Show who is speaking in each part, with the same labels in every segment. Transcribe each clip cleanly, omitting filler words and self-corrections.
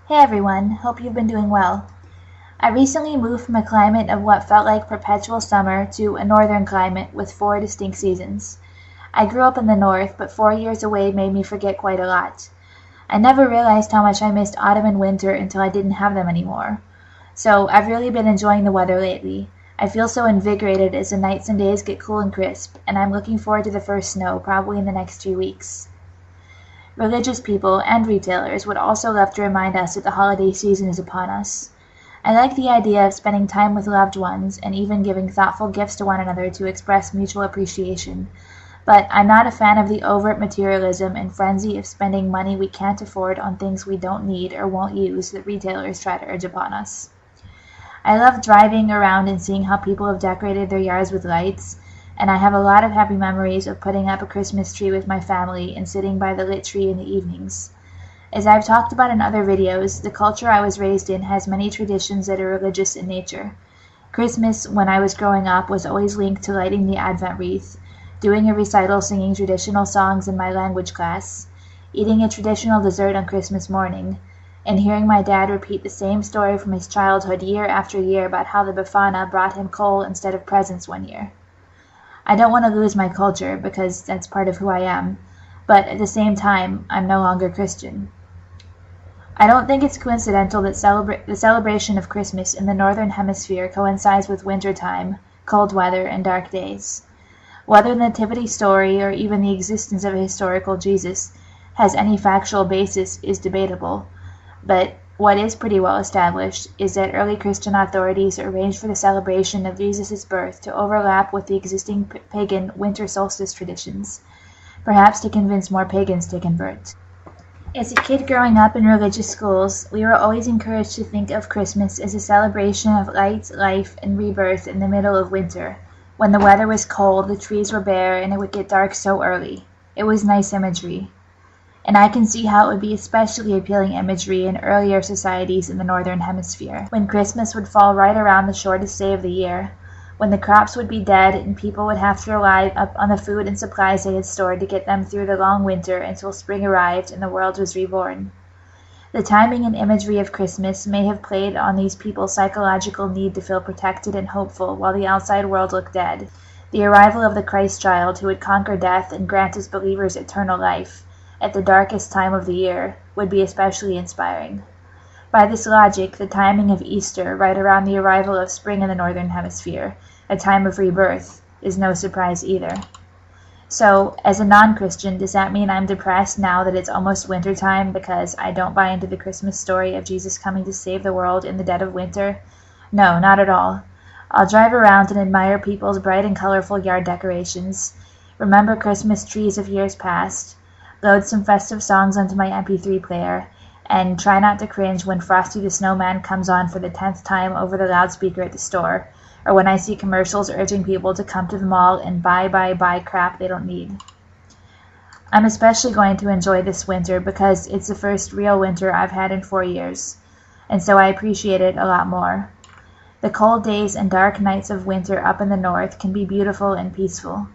Speaker 1: Hey everyone, hope you've been doing well. I recently moved from a climate of what felt like perpetual summer to a northern climate with 4 distinct seasons. I grew up in the north, but 4 years away made me forget quite a lot. I never realized how much I missed autumn and winter until I didn't have them anymore. So I've really been enjoying the weather lately. I feel so invigorated as the nights and days get cool and crisp, and I'm looking forward to the first snow, probably in the next 2 weeks. Religious people and retailers would also love to remind us that the holiday season is upon us. I like the idea of spending time with loved ones and even giving thoughtful gifts to one another to express mutual appreciation, but I'm not a fan of the overt materialism and frenzy of spending money we can't afford on things we don't need or won't use that retailers try to urge upon us. I love driving around and seeing how people have decorated their yards with lights, and I have a lot of happy memories of putting up a Christmas tree with my family and sitting by the lit tree in the evenings. As I've talked about in other videos, the culture I was raised in has many traditions that are religious in nature. Christmas, when I was growing up, was always linked to lighting the Advent wreath, doing a recital singing traditional songs in my language class, eating a traditional dessert on Christmas morning, and hearing my dad repeat the same story from his childhood year after year about how the Befana brought him coal instead of presents one year. I don't want to lose my culture because that's part of who I am, but at the same time, I'm no longer Christian. I don't think it's coincidental that the celebration of Christmas in the Northern Hemisphere coincides with winter time, cold weather, and dark days. Whether the Nativity story or even the existence of a historical Jesus has any factual basis is debatable, but what is pretty well established is that early Christian authorities arranged for the celebration of Jesus' birth to overlap with the existing pagan winter solstice traditions, perhaps to convince more pagans to convert. As a kid growing up in religious schools, we were always encouraged to think of Christmas as a celebration of light, life, and rebirth in the middle of winter, when the weather was cold, the trees were bare, and it would get dark so early. It was nice imagery. And I can see how it would be especially appealing imagery in earlier societies in the Northern Hemisphere, when Christmas would fall right around the shortest day of the year, when the crops would be dead and people would have to rely on the food and supplies they had stored to get them through the long winter until spring arrived and the world was reborn. The timing and imagery of Christmas may have played on these people's psychological need to feel protected and hopeful while the outside world looked dead. The arrival of the Christ child who would conquer death and grant his believers eternal life at the darkest time of the year would be especially inspiring. By this logic, the timing of Easter, right around the arrival of spring in the Northern Hemisphere, a time of rebirth, is no surprise either. So, as a non-Christian, does that mean I'm depressed now that it's almost wintertime because I don't buy into the Christmas story of Jesus coming to save the world in the dead of winter? No, not at all. I'll drive around and admire people's bright and colorful yard decorations, remember Christmas trees of years past, load some festive songs onto my MP3 player, and try not to cringe when Frosty the Snowman comes on for the 10th time over the loudspeaker at the store, or when I see commercials urging people to come to the mall and buy crap they don't need. I'm especially going to enjoy this winter because it's the first real winter I've had in 4 years, and so I appreciate it a lot more. The cold days and dark nights of winter up in the north can be beautiful and peaceful.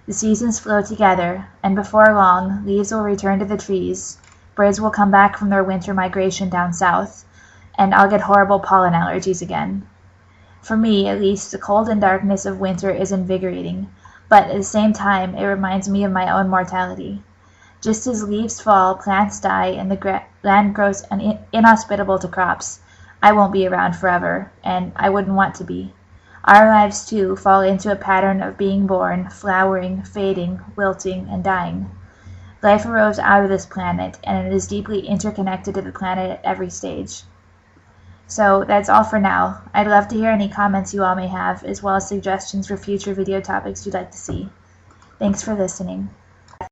Speaker 1: The seasons flow together, and before long, leaves will return to the trees, birds will come back from their winter migration down south, and I'll get horrible pollen allergies again. For me, at least, the cold and darkness of winter is invigorating, but at the same time, it reminds me of my own mortality. Just as leaves fall, plants die, and the land grows inhospitable to crops, I won't be around forever, and I wouldn't want to be. Our lives, too, fall into a pattern of being born, flowering, fading, wilting, and dying. Life arose out of this planet, and it is deeply interconnected to the planet at every stage. So, that's all for now. I'd love to hear any comments you all may have, as well as suggestions for future video topics you'd like to see. Thanks for listening.